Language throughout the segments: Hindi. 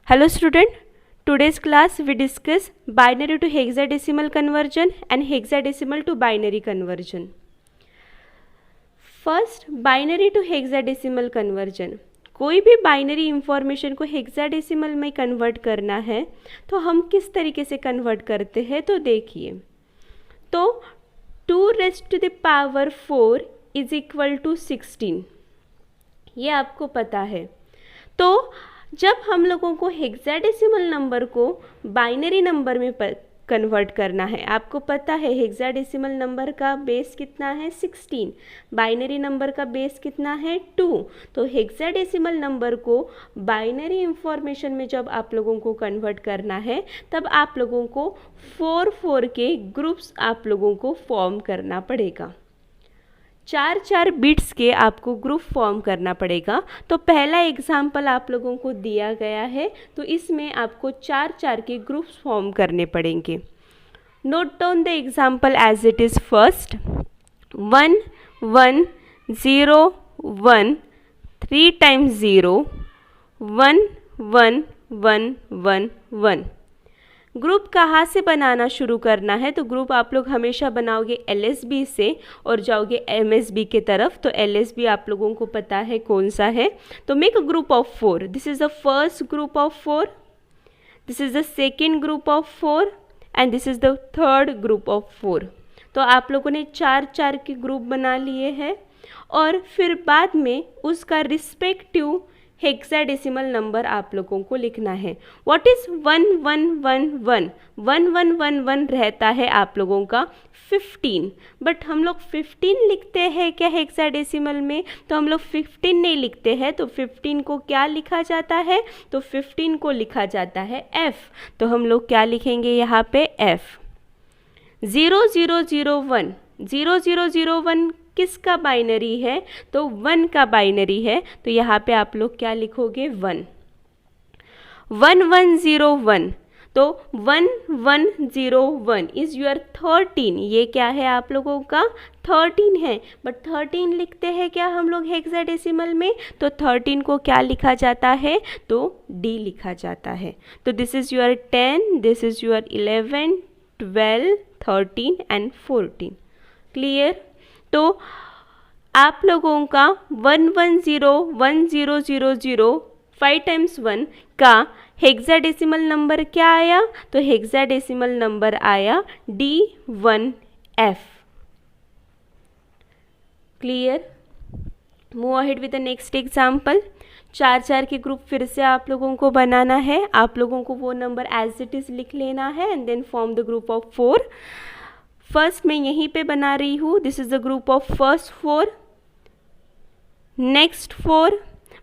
Hello student, today's class we discuss binary to hexadecimal conversion and hexadecimal to binary conversion. First, binary to hexadecimal conversion. कोई भी बाइनरी इंफॉर्मेशन को हेक्साडेसिमल में कन्वर्ट करना है तो हम किस तरीके से कन्वर्ट करते हैं तो देखिए। तो 2⁴ इज इक्वल टू 16, ये आपको पता है। तो जब हम लोगों को हेक्साडेसिमल नंबर को बाइनरी नंबर में कन्वर्ट करना है, आपको पता है हेक्साडेसिमल नंबर का बेस कितना है 16, बाइनरी नंबर का बेस कितना है 2। तो हेक्साडेसिमल नंबर को बाइनरी इंफॉर्मेशन में जब आप लोगों को कन्वर्ट करना है तब आप लोगों को 4 के ग्रुप्स आप लोगों को फॉर्म करना पड़ेगा। 4 बिट्स के आपको ग्रुप फॉर्म करना पड़ेगा। तो पहला एग्जाम्पल आप लोगों को दिया गया है, तो इसमें आपको 4 के ग्रुप्स फॉर्म करने पड़ेंगे। Note down the example as it is. First 1 1 0 1, 3 times 0 1 1 1 1 1। Group कहाँ से बनाना शुरू करना है, तो ग्रुप आप लोग हमेशा बनाओगे LSB से और जाओगे MSB के तरफ। तो LSB आप लोगों को पता है कौन सा है। तो make a group of 4। This is the first group of 4, this is the second group of 4 and this is the third group of 4। तो आप लोगों ने 4 के ग्रुप बना लिए हैं और फिर बाद में उसका रिस्पेक्टिव हेक्साडेसिमल नंबर आप लोगों को लिखना है। What is 1 1 1 1? 1 1 1 1 रहता है आप लोगों का 15, बट हम लोग 15 लिखते हैं क्या हेक्साडेसिमल में? तो हम लोग 15 नहीं लिखते हैं। तो 15 को क्या लिखा जाता है? तो 15 को लिखा जाता है F। तो हम लोग क्या लिखेंगे यहाँ पे F। 0 0 0 1, 0 0 0 1 किसका बाइनरी है? तो 1 का बाइनरी है। तो यहाँ पे आप लोग क्या लिखोगे 1। 1 1 0 1, तो 1 1 0 1 इज योर 13। ये क्या है आप लोगों का 13 है, बट 13 लिखते हैं क्या हम लोग हेक्साडेसिमल में? तो 13 को क्या लिखा जाता है? तो D लिखा जाता है। तो this is your 10, this is your 11 12 13 and 14। Clear? तो आप लोगों का 1 1 0 1 0 0 0 5 टाइम्स 1 का हेक्साडेसिमल नंबर क्या आया? तो हेक्साडेसिमल नंबर आया D1F। Clear? Move ahead with the next example. 4 के ग्रुप फिर से आप लोगों को बनाना है। आप लोगों को वो नंबर एज इट इज़ लिख लेना है and then form the group of 4। First मैं यहीं पे बना रही हूँ, this is the group of first 4, next 4।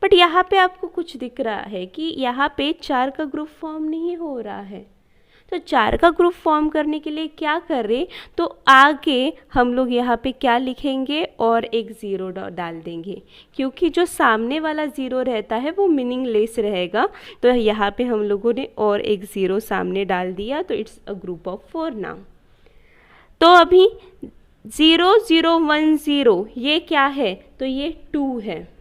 But यहाँ पे आपको कुछ दिख रहा है कि यहाँ पे 4 का ग्रुप फॉर्म नहीं हो रहा है। तो 4 का ग्रुप फॉर्म करने के लिए क्या करें? तो आगे हम लोग यहाँ पे क्या लिखेंगे और एक 0 डाल देंगे, क्योंकि जो सामने वाला 0 रहता है वो मीनिंगलेस रहेगा। तो यहाँ पे हम लोगों ने और एक 0 सामने डाल दिया, तो it's a group of 4 now. तो अभी 0 0 1 0 ये क्या है? तो ये 2 है।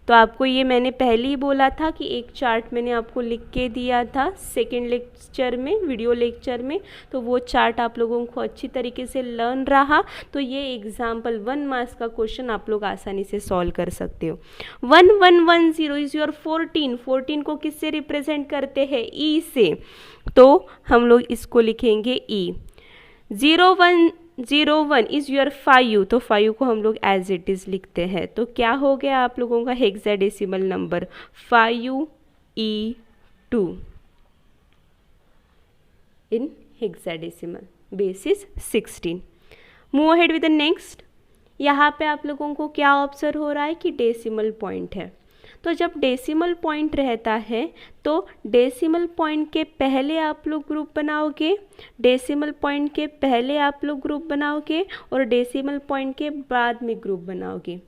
तो आपको ये मैंने पहले ही बोला था कि एक चार्ट मैंने आपको लिख के दिया था सेकेंड लेक्चर में, वीडियो लेक्चर में। तो वो चार्ट आप लोगों को अच्छी तरीके से लर्न रहा तो ये एग्जाम्पल 1 मार्क्स का क्वेश्चन आप लोग आसानी से सॉल्व कर सकते हो। 1 1 1 0 इज योर 14। 14 को किससे रिप्रेजेंट करते हैं? E से। तो हम लोग इसको लिखेंगे E। 0 1 0 1 is your 5। तो 5 को हम लोग एज इट इज़ लिखते हैं। तो क्या हो गया आप लोगों का hexadecimal number 5E2 in hexadecimal, base is 16। Move ahead with the next. यहाँ पे आप लोगों को क्या ऑब्जर्व हो रहा है कि डेसिमल पॉइंट है। तो जब डेसिमल पॉइंट रहता है तो डेसिमल पॉइंट के पहले आप लोग ग्रुप बनाओगे, डेसिमल पॉइंट के पहले आप लोग ग्रुप बनाओगे और डेसिमल पॉइंट के बाद में ग्रुप बनाओगे।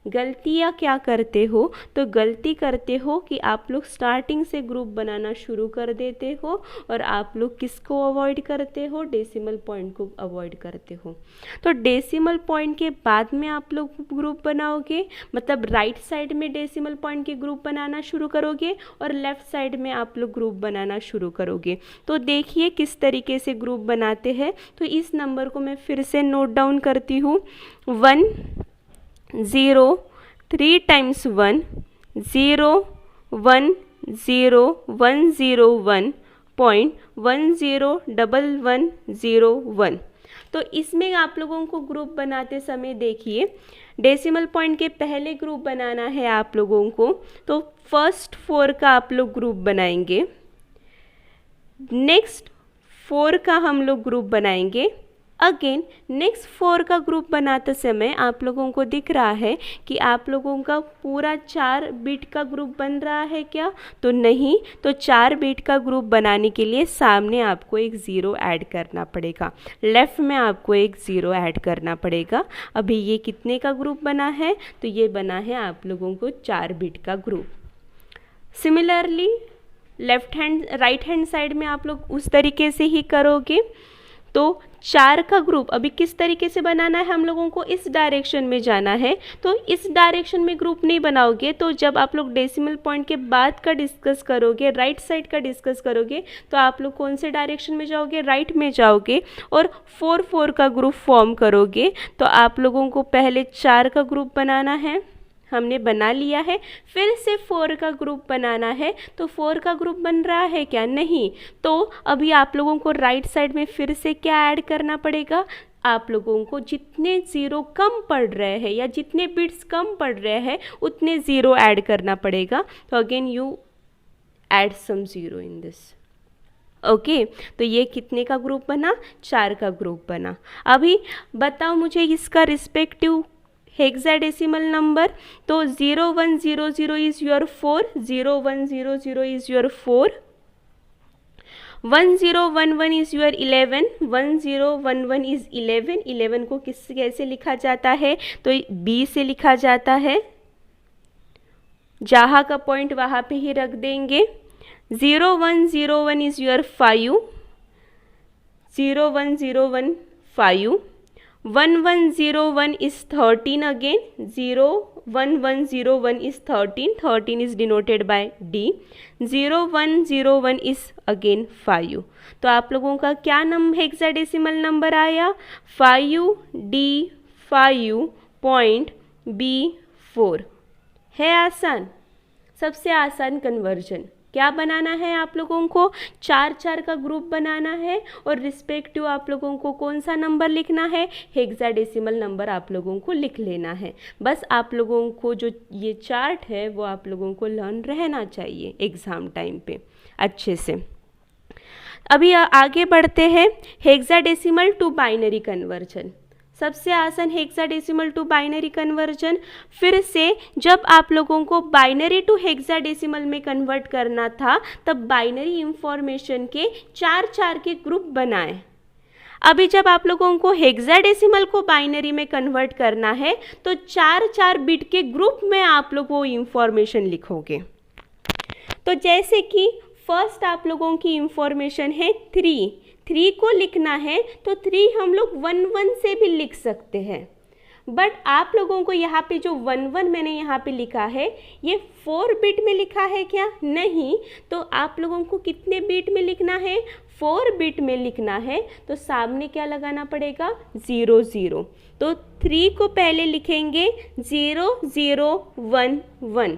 गलतियाँ क्या करते हो, तो गलती करते हो कि आप लोग स्टार्टिंग से ग्रुप बनाना शुरू कर देते हो और आप लोग किसको अवॉइड करते हो, डेसिमल पॉइंट को अवॉइड करते हो। तो डेसिमल पॉइंट के बाद में आप लोग ग्रुप बनाओगे, मतलब राइट साइड में डेसिमल पॉइंट के ग्रुप बनाना शुरू करोगे और लेफ्ट साइड में आप लोग ग्रुप बनाना शुरू करोगे। तो देखिए किस तरीके से ग्रुप बनाते हैं। तो इस नंबर को मैं फिर से नोट डाउन करती हूँ। 1 0 3 टाइम्स 1 0 1 0 1 0 1 .101101। तो इसमें आप लोगों को ग्रुप बनाते समय देखिए डेसिमल पॉइंट के पहले ग्रुप बनाना है आप लोगों को, तो फर्स्ट 4 का आप लोग ग्रुप बनाएंगे, नेक्स्ट 4 का हम लोग ग्रुप बनाएंगे, अगेन नेक्स्ट 4 का ग्रुप बनाते समय आप लोगों को दिख रहा है कि आप लोगों का पूरा 4 बिट का ग्रुप बन रहा है क्या, तो नहीं। तो 4 बिट का ग्रुप बनाने के लिए सामने आपको एक 0 ऐड करना पड़ेगा, लेफ्ट में आपको एक 0 ऐड करना पड़ेगा। अभी ये कितने का ग्रुप बना है, तो ये बना है आप लोगों को 4 बिट का group. Similarly right hand side में आप लोग उस तरीके से ही करोगे। तो 4 का ग्रुप अभी किस तरीके से बनाना है, हम लोगों को इस डायरेक्शन में जाना है, तो इस डायरेक्शन में ग्रुप नहीं बनाओगे। तो जब आप लोग डेसिमल पॉइंट के बाद का डिस्कस करोगे, राइट साइड का डिस्कस करोगे, तो आप लोग कौन से डायरेक्शन में जाओगे, राइट में जाओगे और 4 का ग्रुप फॉर्म करोगे। तो आप लोगों को पहले 4 का ग्रुप बनाना है, हमने बना लिया है, फिर से 4 का ग्रुप बनाना है। तो 4 का ग्रुप बन रहा है क्या, नहीं। तो अभी आप लोगों को राइट साइड में फिर से क्या ऐड करना पड़ेगा, आप लोगों को जितने 0 कम पड़ रहे हैं या जितने बिट्स कम पड़ रहे हैं उतने 0 ऐड करना पड़ेगा। तो again you add some 0 in this. Okay, तो ये कितने का ग्रुप बना, 4 का ग्रुप बना। अभी बताओ मुझे इसका रिस्पेक्टिव हेक्साडेसिमल नंबर, तो 0100 is your 4, 0100 is your 4, 1011 is your 11, 1011 is 11। 11 को कैसे लिखा जाता है, तो B से लिखा जाता है, जहाँ का पॉइंट वहाँ पे ही रख देंगे। 0101 is your 5, 0101 5, 1101 is 13 again, 01101 is 13, 13 is denoted by D, 0101 is again 5। तो आप लोगों का क्या हेक्साडेसिमल नंबर आया, 5D5.B4। है आसान, सबसे आसान कन्वर्जन। क्या बनाना है आप लोगों को, 4 का ग्रुप बनाना है और रिस्पेक्टिव आप लोगों को कौन सा नंबर लिखना है, हेक्साडेसिमल नंबर आप लोगों को लिख लेना है। बस आप लोगों को जो ये चार्ट है वो आप लोगों को लर्न रहना चाहिए एग्ज़ाम टाइम पे अच्छे से। अभी आगे बढ़ते हैं, हेक्साडेसिमल टू बाइनरी कन्वर्जन। सबसे आसान हेक्साडेसिमल टू बाइनरी कन्वर्जन। फिर से जब आप लोगों को बाइनरी टू हेक्साडेसिमल में कन्वर्ट करना था तब बाइनरी इंफॉर्मेशन के 4 के ग्रुप बनाए। अभी जब आप लोगों को हेक्साडेसिमल को बाइनरी में कन्वर्ट करना है तो 4 बिट के ग्रुप में आप लोग वो इंफॉर्मेशन लिखोगे। तो जैसे कि फर्स्ट आप लोगों की इंफॉर्मेशन है 3 को लिखना है, तो 3 हम लोग 11 से भी लिख सकते हैं। बट आप लोगों को यहाँ पे जो 11 मैंने यहाँ पे लिखा है ये 4 बिट में लिखा है क्या, नहीं। तो आप लोगों को कितने बिट में लिखना है, 4 बिट में लिखना है। तो सामने क्या लगाना पड़ेगा, 00। तो 3 को पहले लिखेंगे 0011।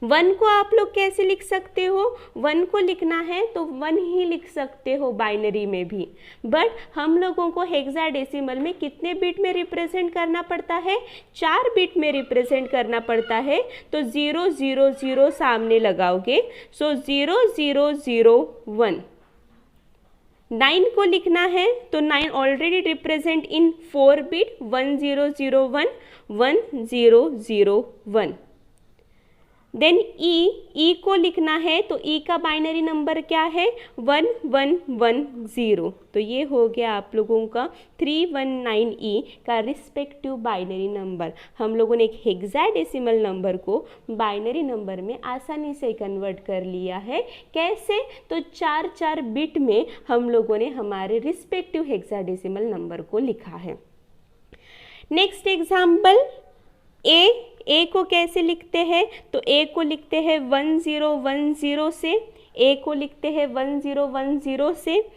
1 को आप लोग कैसे लिख सकते हो, 1 को लिखना है तो 1 ही लिख सकते हो बाइनरी में भी। बट हम लोगों को हेक्साडेसिमल में कितने बिट में रिप्रेजेंट करना पड़ता है, 4 बिट में रिप्रेजेंट करना पड़ता है। तो 000 सामने लगाओगे, सो 0001। 9 को लिखना है तो 9 already represent in 4 bit, 1001 1001। Then E को लिखना है तो ई का बाइनरी नंबर क्या है 1110। तो ये हो गया आप लोगों का 319E का रिस्पेक्टिव बाइनरी नंबर। हम लोगों ने एक हेक्साडेसिमल नंबर को बाइनरी नंबर में आसानी से कन्वर्ट कर लिया है। कैसे? तो 4 बिट में हम लोगों ने हमारे रिस्पेक्टिव हेक्साडेसिमल नंबर को लिखा है। नेक्स्ट एग्जाम्पल, ए को कैसे लिखते हैं? तो ए को लिखते हैं 1010 से, ए को लिखते हैं 1010 से,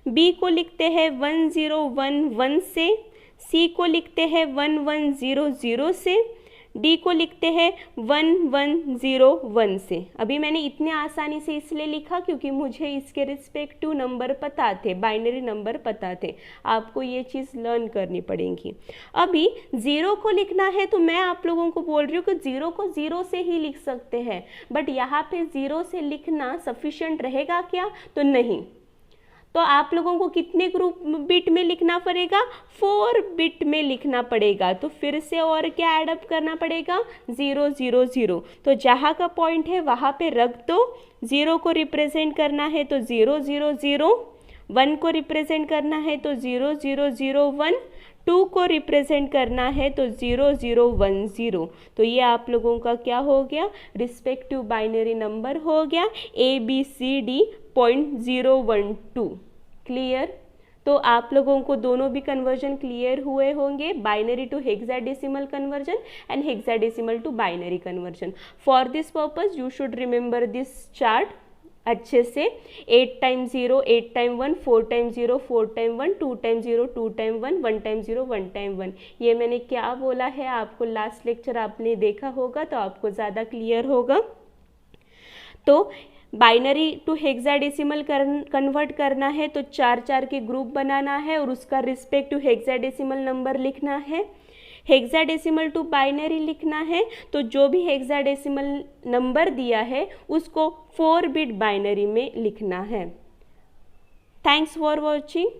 बी को लिखते हैं 1011 से, सी को लिखते हैं 1100 से, डी को लिखते हैं 1101 से। अभी मैंने इतने आसानी से इसलिए लिखा क्योंकि मुझे इसके रिस्पेक्टिव नंबर पता थे, बाइनरी नंबर पता थे। आपको ये चीज़ लर्न करनी पड़ेगी। अभी 0 को लिखना है तो मैं आप लोगों को बोल रही हूँ कि 0 को 0 से ही लिख सकते हैं, बट यहाँ पे 0 से लिखना सफिशिएंट रहेगा क्या? तो नहीं। तो आप लोगों को कितने ग्रुप बिट में लिखना पड़ेगा? 4 बिट में लिखना पड़ेगा। तो फिर से और क्या एडअप करना पड़ेगा? 000। तो जहाँ का पॉइंट है वहाँ पे रख दो। 0 को रिप्रेजेंट करना है तो 000, 1 को रिप्रेजेंट करना है तो 0001, 2 को रिप्रेजेंट करना है तो 0010। तो ये आप लोगों का क्या हो गया? रिस्पेक्टिव बाइनरी नंबर हो गया ABCD.012। क्लियर? तो आप लोगों को दोनों भी कन्वर्जन क्लियर हुए होंगे, binary to hexadecimal conversion and hexadecimal to binary conversion. For this purpose you should remember this chart अच्छे से। 8 times 0, 8 time 1, 4 time 0, 4 time 1, 2 time 0, 2 time 1, 1 time 0, 1 time 1। ये मैंने क्या बोला है आपको लास्ट लेक्चर आपने देखा होगा तो आपको ज़्यादा क्लियर होगा। तो बाइनरी टू हेक्साडेसिमल कन्वर्ट करना है तो 4 के ग्रुप बनाना है और उसका रिस्पेक्टिव हेक्साडेसिमल नंबर लिखना है। हेक्साडेसिमल टू बाइनरी लिखना है तो जो भी हेक्साडेसिमल नंबर दिया है उसको 4 बिट बाइनरी में लिखना है। Thanks for watching.